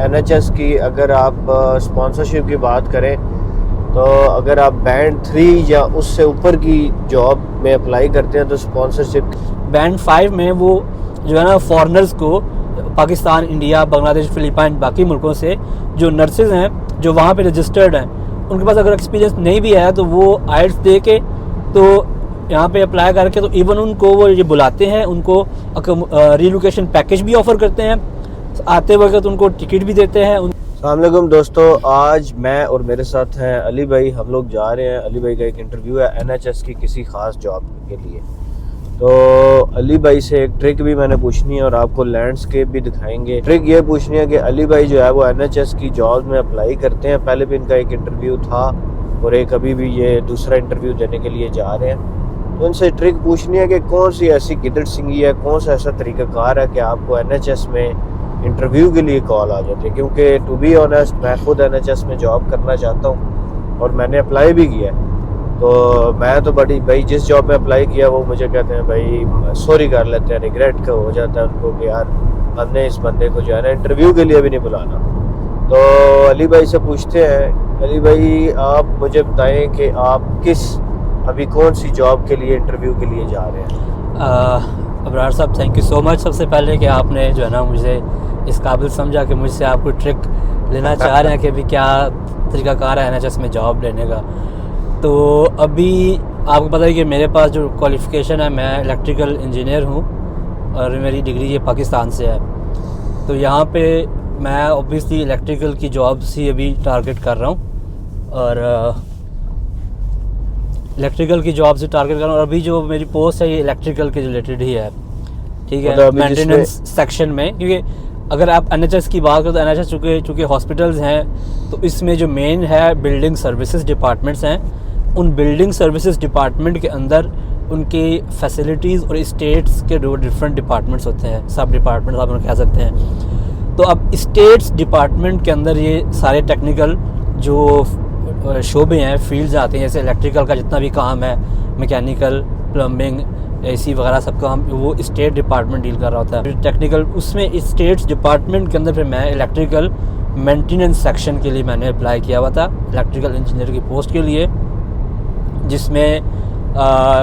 NHS की अगर आप स्पॉन्सरशिप की बात करें तो अगर आप बैंड 3 या उससे ऊपर की जॉब में अप्लाई करते हैं तो स्पॉन्सरशिप बैंड 5 में वो जो है ना फॉरेनर्स को पाकिस्तान, इंडिया, बांग्लादेश, फिलीपाइन, बाकी मुल्कों से जो नर्सेज हैं जो वहाँ पे रजिस्टर्ड हैं, उनके पास अगर एक्सपीरियंस नहीं भी है तो वो आइल्स दे के तो यहाँ पे अप्लाई करके तो इवन उनको वो ये बुलाते हैं, उनको रिलोकेशन पैकेज भी ऑफ़र करते हैं, आते वक्त उनको टिकट भी देते हैं। अस्सलाम वालेकुम दोस्तों, आज मैं और मेरे साथ हैं अली भाई। हम लोग जा रहे हैं, अली भाई का एक इंटरव्यू है NHS की किसी ख़ास जॉब के लिए। तो अली भाई से एक ट्रिक भी मैंने पूछनी है और आपको लैंडस्केप भी दिखाएंगे। ट्रिक ये पूछनी है कि अली भाई जो है वो NHS की जॉब में अप्लाई करते हैं। पहले भी इनका एक इंटरव्यू था और एक अभी भी ये दूसरा इंटरव्यू देने के लिए जा रहे हैं। तो उनसे ट्रिक पूछनी है कि कौन सी ऐसी गिदड़ सिंगी है, कौन सा ऐसा तरीक़ाकार है कि आपको NHS में इंटरव्यू के लिए कॉल आ जाती है। क्योंकि टू बी ऑनेस्ट मैं खुद NHS में जॉब करना चाहता हूँ और मैंने अप्लाई भी किया है। तो मैं तो बड़ी भाई जिस जॉब में अप्लाई किया वो मुझे कहते हैं भाई सॉरी कर लेते हैं, रिग्रेट का हो जाता है उनको कि यार हमने इस बंदे को जो है ना इंटरव्यू के लिए भी नहीं बुलाना। तो अली भाई से पूछते हैं, अली भाई आप मुझे बताएं कि आप अभी कौन सी जॉब के लिए इंटरव्यू के लिए जा रहे हैं। अबरार साहब, थैंक यू सो मच सबसे पहले कि आपने जो है ना मुझे इस काबिल समझा कि मुझसे आप कोई ट्रिक लेना चाह रहे हैं कि अभी क्या तरीक़ाकार है NHS में जॉब लेने का। तो अभी आपको पता है कि मेरे पास जो क्वालिफ़िकेशन है, मैं इलेक्ट्रिकल इंजीनियर हूँ और मेरी डिग्री ये पाकिस्तान से है। तो यहाँ पे मैं ऑब्वियसली इलेक्ट्रिकल की जॉब्स ही अभी टारगेट कर रहा हूँ और इलेक्ट्रिकल की जॉब से टारगेट कर रहा हूँ। और अभी जो मेरी पोस्ट है ये इलेक्ट्रिकल के रिलेटेड ही है, ठीक है, मेंटेनेंस सेक्शन में। क्योंकि अगर आप NHS की बात करो तो NHS चूँकि हॉस्पिटल्स हैं तो इसमें जो मेन है बिल्डिंग सर्विसेज डिपार्टमेंट्स हैं। उन बिल्डिंग सर्विसेज डिपार्टमेंट के अंदर उनकी फैसिलिटीज़ और स्टेट्स के जो डिफरेंट डिपार्टमेंट्स होते हैं, सब डिपार्टमेंट्स आप उन्हें कह सकते हैं। तो अब स्टेट्स डिपार्टमेंट के अंदर ये सारे टेक्निकल जो शोबे हैं, फील्ड्स आते हैं, जैसे इलेक्ट्रिकल का जितना भी काम है, मैकेनिकल, प्लम्बिंग, AC वगैरह सबका हम वो स्टेट डिपार्टमेंट डील कर रहा होता है। टेक्निकल उसमें स्टेट्स डिपार्टमेंट के अंदर फिर मैं इलेक्ट्रिकल मेंटेनेंस सेक्शन के लिए मैंने अप्लाई किया हुआ था, इलेक्ट्रिकल इंजीनियर की पोस्ट के लिए, जिसमें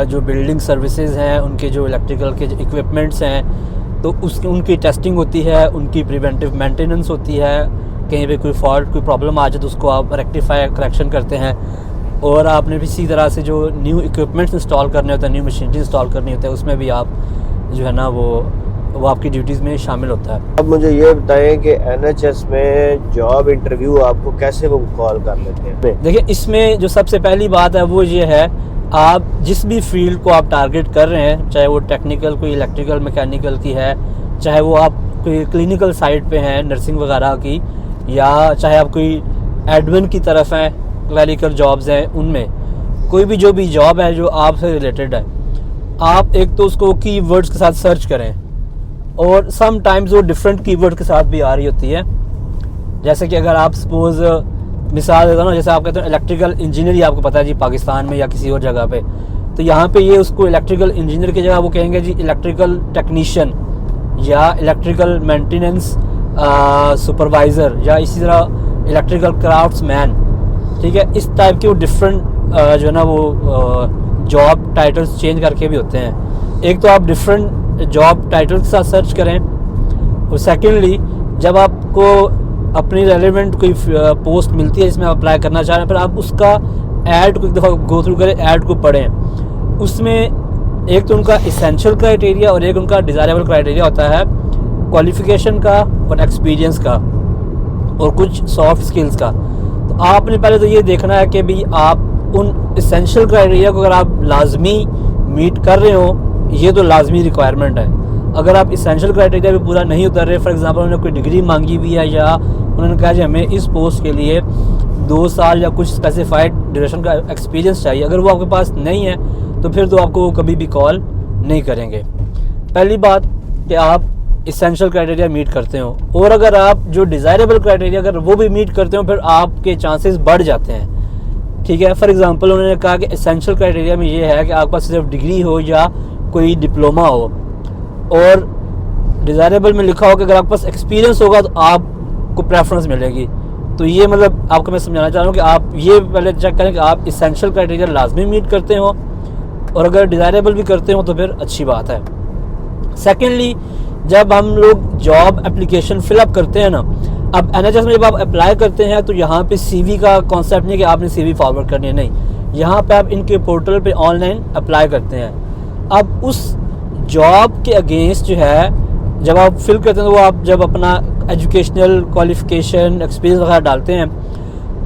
जो बिल्डिंग सर्विसेज हैं, उनके जो इलेक्ट्रिकल के जो इक्विपमेंट्स हैं तो उनकी टेस्टिंग होती है, उनकी प्रिवेंटिव मेंटेनेंस होती है। कहीं पे कोई फॉल्ट, कोई प्रॉब्लम आ जाए तो उसको आप रेक्टिफाई, करेक्शन करते हैं। और आपने भी इसी तरह से जो न्यू इक्विपमेंट्स इंस्टॉल करने होते हैं, न्यू मशीनरी इंस्टॉल करनी होती है, उसमें भी आप जो है ना वो आपकी ड्यूटीज़ में शामिल होता है। अब मुझे ये बताएं कि NHS में जॉब इंटरव्यू आपको कैसे वो कॉल कर लेते हैं। देखिए, इसमें जो सबसे पहली बात है वो ये है, आप जिस भी फील्ड को आप टारगेट कर रहे हैं, चाहे वो टेक्निकल, कोई इलेक्ट्रिकल, मैकेनिकल की है, चाहे वो आप कोई क्लिनिकल साइड पे हैं नर्सिंग वगैरह की, या चाहे आप कोई एडमिन की तरफ हैं, क्लरिकल जॉब्स हैं, उनमें कोई भी जो भी जॉब है जो आपसे रिलेटेड है, आप एक तो उसको कीवर्ड्स के साथ सर्च करें और सम टाइम्स वो डिफरेंट कीवर्ड के साथ भी आ रही होती है। जैसे कि अगर आप सपोज मिसाल देता हूँ ना, जैसे आप कहते हैं इलेक्ट्रिकल इंजीनियर, ही आपको पता है जी पाकिस्तान में या किसी और जगह पे, तो यहाँ पे ये उसको इलेक्ट्रिकल इंजीनियर की जगह वो कहेंगे जी इलेक्ट्रिकल टेक्नीशियन या इलेक्ट्रिकल मेंटेनेंस सुपरवाइज़र या इसी तरह इलेक्ट्रिकल क्राफ्ट्समैन, ठीक है। इस टाइप के वो डिफरेंट जो है ना वो जॉब टाइटल्स चेंज करके भी होते हैं। एक तो आप डिफरेंट जॉब टाइटल के साथ सर्च करें, और सेकेंडली जब आपको अपनी रेलेवेंट कोई पोस्ट मिलती है जिसमें आप अप्लाई करना चाह रहे हैं, फिर आप उसका ऐड को एक दफ़ा गो थ्रू करें, ऐड को पढ़ें। उसमें एक तो उनका इसेंशियल क्राइटेरिया और एक उनका डिज़ायरेबल क्राइटेरिया होता है, क्वालिफ़िकेशन का और एक्सपीरियंस का और कुछ सॉफ्ट स्किल्स का। तो आपने पहले तो ये देखना है कि भाई आप उन इसेंशियल क्राइटेरिया को अगर आप लाजमी मीट कर रहे हो, ये तो लाजमी रिक्वायरमेंट है। अगर आप इसेंशियल क्राइटेरिया भी पूरा नहीं उतर रहे, फॉर एग्जांपल उन्होंने कोई डिग्री मांगी हुई है या उन्होंने कहा कि हमें इस पोस्ट के लिए 2 साल या कुछ स्पेसिफाइड ड्यूरेशन का एक्सपीरियंस चाहिए, अगर वो आपके पास नहीं है तो फिर तो आपको कभी भी कॉल नहीं करेंगे। पहली बात कि आप इसेंशियल क्राइटेरिया मीट करते हो, और अगर आप जो डिज़ायरेबल क्राइटेरिया अगर वो भी मीट करते हो फिर आपके चांसेस बढ़ जाते हैं, ठीक है। फॉर एग्जांपल उन्होंने कहा कि इसेंशियल क्राइटेरिया में ये है कि आपके पास सिर्फ डिग्री हो या कोई डिप्लोमा हो, और डिज़ायरेबल में लिखा हो कि अगर आपके पास एक्सपीरियंस होगा तो आप आपको प्रेफरेंस मिलेगी। तो ये मतलब आपको मैं समझाना चाह रहा हूँ कि आप ये पहले चेक करें कि आप इसेंशियल क्राइटेरिया लाजमी मीट करते हो, और अगर डिज़ायरेबल भी करते हो तो फिर अच्छी बात है। सेकेंडली, जब हम लोग जॉब एप्लीकेशन फिलअप करते हैं ना, अब NHS में जब आप अप्लाई करते हैं तो यहाँ पे CV का कॉन्सेप्ट नहीं कि आपने CV फॉरवर्ड करनी है, नहीं, यहाँ पे आप इनके पोर्टल पे ऑनलाइन अप्लाई करते हैं। अब उस जॉब के अगेंस्ट जो है जब आप फिल करते हैं तो वो आप जब अपना एजुकेशनल क्वालिफिकेशन एक्सपीरियंस वगैरह डालते हैं,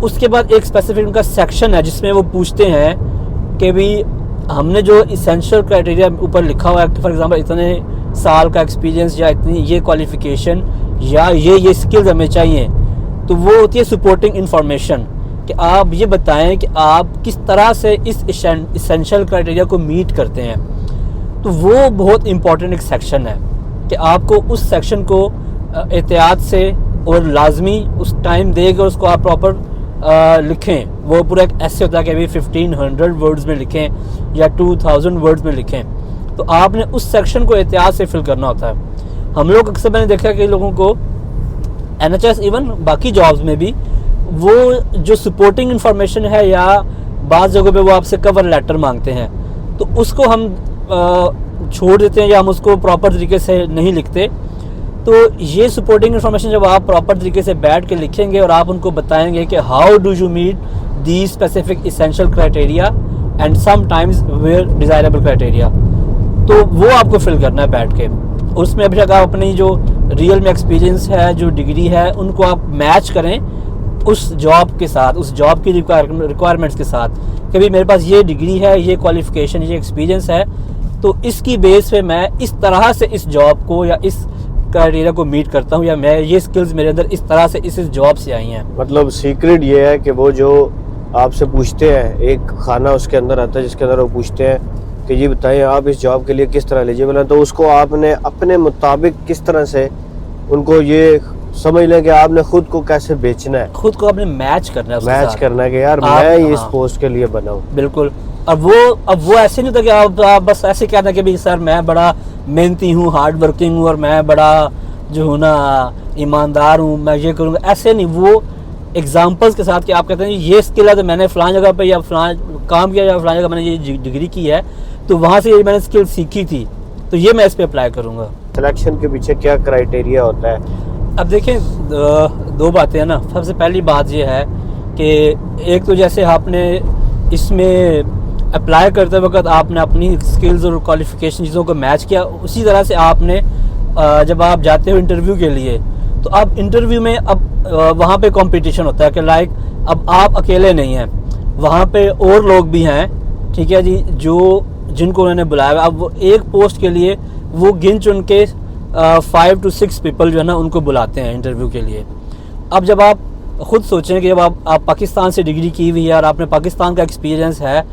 उसके बाद एक स्पेसिफिक उनका सेक्शन है जिसमें वो पूछते हैं कि भाई हमने जो इसेंशियल क्राइटेरिया ऊपर लिखा हुआ है, फॉर एग्जांपल इतने साल का एक्सपीरियंस या इतनी ये क्वालिफिकेशन या ये स्किल्स हमें चाहिए, तो वो होती है सपोर्टिंग इंफॉर्मेशन कि आप ये बताएं कि आप किस तरह से इस इसेंशियल क्राइटेरिया को मीट करते हैं। तो वो बहुत इंपॉर्टेंट एक सेक्शन है कि आपको उस सेक्शन को एहतियात से और लाजमी उस टाइम देकर उसको आप प्रॉपर लिखें। वो पूरा एक ऐसे होता है कि अभी 1500 वर्ड्स में लिखें या 2000 वर्ड्स में लिखें, तो आपने उस सेक्शन को एहतियात से फिल करना होता है। हम लोग अक्सर मैंने देखा कि लोगों को NHS इवन बाकी जॉब्स में भी वो जो सपोर्टिंग इंफॉर्मेशन है या बाज़ जगहों पे वो आपसे कवर लेटर मांगते हैं, तो उसको हम छोड़ देते हैं या हम उसको प्रॉपर तरीके से नहीं लिखते। तो ये सपोर्टिंग इंफॉर्मेशन जब आप प्रॉपर तरीके से बैठ के लिखेंगे और आप उनको बताएंगे कि how do you meet the specific essential criteria and sometimes where desirable criteria, तो वो आपको फिल करना है बैठ के। उसमें अभी तक आप अपनी जो रियल में एक्सपीरियंस है, जो डिग्री है, उनको आप मैच करें उस जॉब के साथ, उस जॉब की रिक्वायरमेंट्स के साथ कि भाई मेरे पास ये डिग्री है, ये क्वालिफिकेशन, ये एक्सपीरियंस है, तो इसकी बेस पे मैं इस तरह से इस जॉब को या इस क्राइटेरिया को मीट करता हूँ, या मैं ये स्किल्स मेरे अंदर इस तरह से इस जॉब से आई हैं। मतलब सीक्रेट ये है कि वो जो आपसे पूछते हैं, एक खाना उसके अंदर आता है जिसके अंदर वो पूछते हैं कि ये बताएं आप इस जॉब के लिए किस तरह एलिजिबल हैं, तो उसको आपने अपने मुताबिक किस तरह से उनको ये समझ लें कि आपने खुद को कैसे बेचना है, खुद को आपने मैच करना है, मैच करना है कि यार मैं इस पोस्ट के लिए बना हूँ। बिल्कुल। अब वो ऐसे नहीं होता कि आप बस ऐसे कहना कि भाई सर मैं बड़ा मेहनती हूँ, हार्ड वर्किंग हूँ और मैं बड़ा जो हूँ ना ईमानदार हूँ, मैं ये करूँगा, ऐसे नहीं। वो एग्जांपल्स के साथ कि आप कहते हैं ये स्किल है तो मैंने फलां जगह पे या फलां काम किया या फलां जगह मैंने ये डिग्री की है, तो वहाँ से ये मैंने स्किल सीखी थी, तो ये मैं इस पर अप्लाई करूँगा। सिलेक्शन के पीछे क्या क्राइटेरिया होता है? अब देखें, दो बातें हैं ना। सबसे पहली बात ये है कि एक तो जैसे आपने इसमें अप्लाई करते वक्त आपने अपनी स्किल्स और क्वालिफिकेशन चीज़ों को मैच किया, उसी तरह से आपने जब आप जाते हो इंटरव्यू के लिए, तो अब इंटरव्यू में अब वहाँ पे कंपटीशन होता है कि लाइक अब आप अकेले नहीं हैं, वहाँ पे और लोग भी हैं, ठीक है जी, जो जिनको उन्होंने बुलाया। अब वो एक पोस्ट के लिए वो गिन चुन के 5 to 6 पीपल जो है ना उनको बुलाते हैं इंटरव्यू के लिए। अब जब आप खुद सोचें कि जब आप पाकिस्तान से डिग्री की हुई है और आपने पाकिस्तान का एक्सपीरियंस है,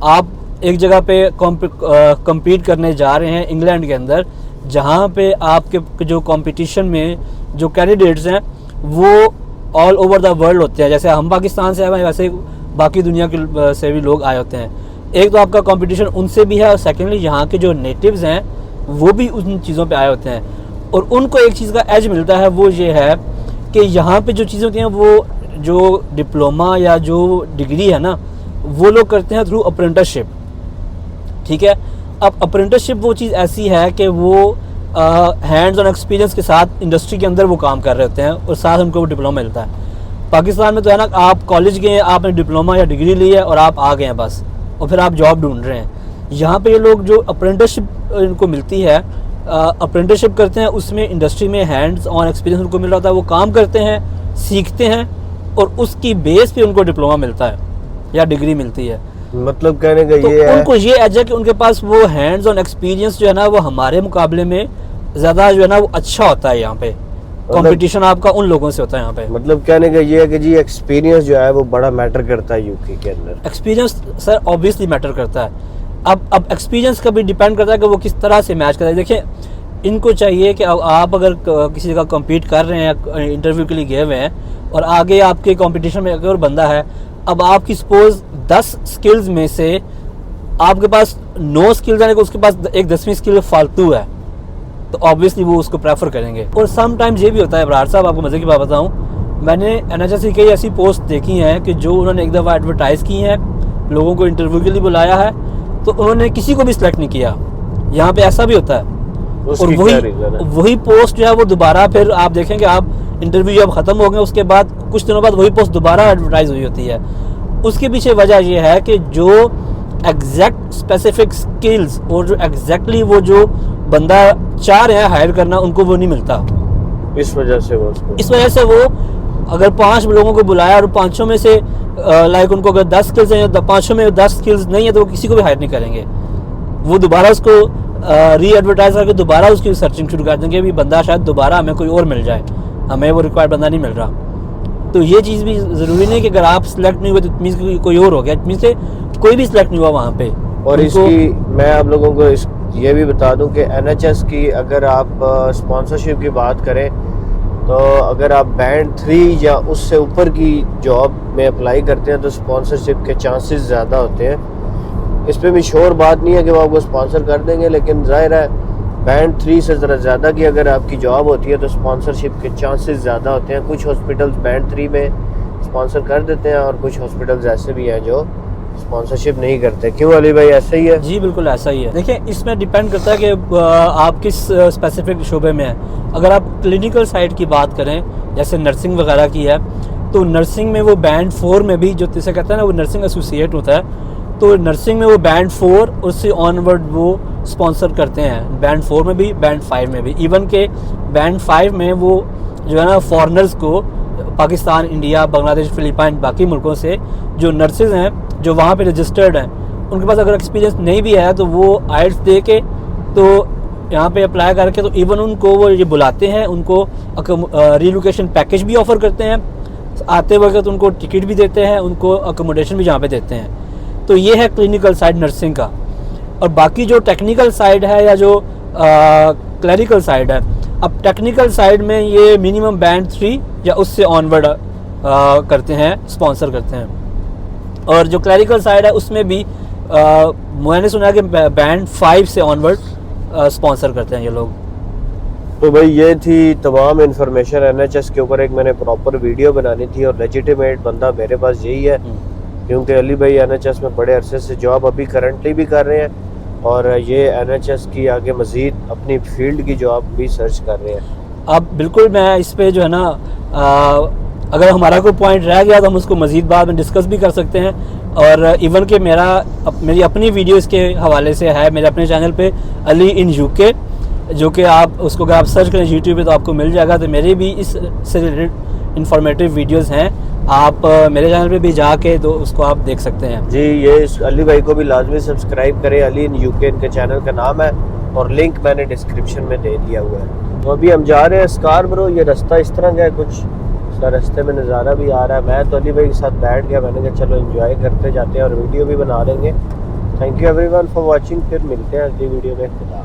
आप एक जगह पे कम्पीट करने जा रहे हैं इंग्लैंड के अंदर, जहाँ पे आपके जो कंपटीशन में जो कैंडिडेट्स हैं वो ऑल ओवर द वर्ल्ड होते हैं। जैसे हम पाकिस्तान से आए हैं वैसे बाकी दुनिया के से भी लोग आए होते हैं। एक तो आपका कंपटीशन उनसे भी है और सेकेंडली यहाँ के जो नेटिव्स हैं वो भी उन चीज़ों पे आए होते हैं, और उनको एक चीज़ का एज मिलता है, वो ये है कि यहाँ पे जो चीज़ें होती हैं वो जो डिप्लोमा या जो डिग्री है ना वो लोग करते हैं थ्रू अप्रेंटिसशिप, ठीक है। अब अप्रेंटिसशिप वो चीज़ ऐसी है कि वो हैंड्स ऑन एक्सपीरियंस के साथ इंडस्ट्री के अंदर वो काम कर रहे होते हैं और साथ उनको वो डिप्लोमा मिलता है। पाकिस्तान में तो है ना, आप कॉलेज गए, आपने डिप्लोमा या डिग्री ली है और आप आ गए हैं बस, और फिर आप जॉब ढूंढ रहे हैं। यहाँ पे ये लोग जो अप्रेंटिसशिप इनको मिलती है, अप्रेंटिसशिप करते हैं, उसमें इंडस्ट्री में हैंड्स ऑन एक्सपीरियंस उनको मिल रहा है, वो काम करते हैं, सीखते हैं और उसकी बेस पे उनको डिप्लोमा मिलता है या डिग्री मिलती है। मतलब कहने का तो ये है उनको ये एज है कि उनके पास वो हैंड्स ऑन एक्सपीरियंस जो है ना वो हमारे मुकाबले में ज़्यादा जो है ना वो अच्छा होता है। यहाँ पे कंपटीशन आपका उन लोगों से होता है यहाँ पे। मतलब कहने का ये है कि जी एक्सपीरियंस जो है वो बड़ा मैटर करता है यूके के अंदर। एक्सपीरियंस सर ऑब्वियसली मैटर करता है। अब एक्सपीरियंस का भी डिपेंड करता है कि वो किस तरह से मैच करता है। देखिए, इनको चाहिए कि आप अगर किसी जगह कम्पीट कर रहे हैं, इंटरव्यू के लिए गए हुए हैं और आगे आपके कंपटीशन में एक और बंदा है, अब आपकी सपोज 10 स्किल्स में से आपके पास 9 स्किल्स हैं, उसके पास एक 10वीं स्किल फालतू है, तो ऑब्वियसली वो उसको प्रेफर करेंगे। और सम टाइम्स ये भी होता है इब्रार साहब, आपको मज़े की बात बताऊँ, मैंने NHS की कई ऐसी पोस्ट देखी हैं कि जो उन्होंने एक दफ़ा एडवर्टाइज़ की हैं, लोगों को इंटरव्यू के लिए बुलाया है, तो उन्होंने किसी को भी सिलेक्ट नहीं किया। यहाँ पे ऐसा भी होता है। और वही पोस्ट जो है वो दोबारा फिर आप देखेंगे, आप इंटरव्यू जब ख़त्म हो गए उसके बाद कुछ दिनों बाद वही पोस्ट दोबारा एडवर्टाइज हुई होती है। उसके पीछे वजह ये है कि जो एग्जैक्ट स्पेसिफिक स्किल्स और जो एग्जैक्टली वो जो बंदा चाह रहे हैं हायर करना, उनको वो नहीं मिलता। इस वजह से वो अगर 5 लोगों को बुलाया और 5 में से लाइक उनको अगर 10 स्किल्स हैं, 5 में 10 स्किल्स नहीं है, तो वो किसी को भी हायर नहीं करेंगे। वो दोबारा उसको री एडवर्टाइज करके दोबारा उसकी सर्चिंग शुरू कर देंगे, भी बंदा शायद दोबारा हमें कोई और मिल जाए, हमें वो रिक्वायर्ड बंदा नहीं मिल रहा। तो ये चीज़ भी ज़रूरी नहीं कि अगर आप सिलेक्ट नहीं हुए तो इट मीन्स कोई और हो गया, इट मीन्स कोई भी सिलेक्ट नहीं हुआ वहाँ पे। और इसकी मैं आप लोगों को ये भी बता दूं कि NHS की अगर आप स्पॉन्सरशिप की बात करें, तो अगर आप बैंड 3 या उससे ऊपर की जॉब में अप्लाई करते हैं तो स्पॉन्सरशिप के चांसेस ज़्यादा होते हैं। इस पे भी श्योर बात नहीं है कि वो आपको स्पॉन्सर कर देंगे, लेकिन जाहिर है बैंड 3 से ज़रा ज़्यादा की अगर आपकी जॉब होती है तो स्पॉन्सरशिप के चांसेस ज़्यादा होते हैं। कुछ हॉस्पिटल्स बैंड 3 में स्पॉन्सर कर देते हैं और कुछ हॉस्पिटल्स ऐसे भी हैं जो स्पॉन्सरशिप नहीं करते। क्यों अली भाई, ऐसा ही है? जी बिल्कुल ऐसा ही है। देखिए, इसमें डिपेंड करता है कि आप किस स्पेसिफिक शोबे में हैं। अगर आप क्लिनिकल साइड की बात करें, जैसे नर्सिंग वगैरह की है, तो नर्सिंग में वो बैंड 4 में भी, जो जिसे कहते हैं ना, वो नर्सिंग एसोसिएट होता है, तो नर्सिंग में वो बैंड 4 उससे ऑनवर्ड वो स्पॉन्सर करते हैं, बैंड 4 में भी, बैंड 5 में भी। इवन के बैंड 5 में वो जो है ना फॉरेनर्स को, पाकिस्तान, इंडिया, बांग्लादेश, फिलीपाइन, बाकी मुल्कों से जो नर्सेज हैं जो वहाँ पे रजिस्टर्ड हैं, उनके पास अगर एक्सपीरियंस नहीं भी है तो वो IELTS दे के तो यहाँ पे अप्लाई करके तो इवन उनको वो ये बुलाते हैं, उनको रिलोकेशन पैकेज भी ऑफ़र करते हैं, आते वक्त उनको टिकट भी देते हैं, उनको अकोमोडेशन भी जहाँ पे देते हैं। तो ये है क्लिनिकल साइड नर्सिंग का। और बाकी जो टेक्निकल साइड है या जो क्लरिकल साइड है, अब टेक्निकल साइड में ये मिनिमम बैंड 3 या उससे ऑनवर्ड करते हैं, स्पॉन्सर करते हैं। और जो क्लरिकल साइड है उसमें भी मैंने सुना कि बैंड 5 से ऑनवर्ड स्पॉन्सर करते हैं ये लोग। तो भाई ये थी तमाम इन्फॉर्मेशन NHS के ऊपर। एक मैंने प्रॉपर वीडियो बनानी थी और लेजिटिमेट बंदा मेरे पास यही है, क्योंकि अली भाई NHS में बड़े अरसे से जॉब अभी करंटली भी कर रहे हैं और ये NHS की आगे मज़ीद अपनी फील्ड की जॉब भी सर्च कर रहे हैं। अब बिल्कुल मैं इस पे जो है ना, अगर हमारा कोई पॉइंट रह गया तो हम उसको मज़ीद बाद में डिस्कस भी कर सकते हैं। और इवन के मेरी अपनी वीडियो इसके हवाले से है मेरे अपने चैनल पे, अली इन UK, जो कि आप उसको अगर आप सर्च करें YouTube पे तो आपको मिल जाएगा। तो मेरे भी इस से रिलेटेड इंफॉर्मेटिव वीडियोस हैं, आप मेरे चैनल पे भी जाके तो उसको आप देख सकते हैं। जी, ये अली भाई को भी लाजमी सब्सक्राइब करें, अली इन UK इनके चैनल का नाम है और लिंक मैंने डिस्क्रिप्शन में दे दिया हुआ है। तो अभी हम जा रहे हैं स्कारबरो। ये रास्ता इस तरह का है, कुछ रास्ते में नज़ारा भी आ रहा है। मैं तो अली भाई के साथ बैठ गया, मैंने कहा चलो एंजॉय करते जाते हैं और वीडियो भी बना लेंगे। Thank you everyone for watching. फिर मिलते हैं अगली वीडियो में। खुदा।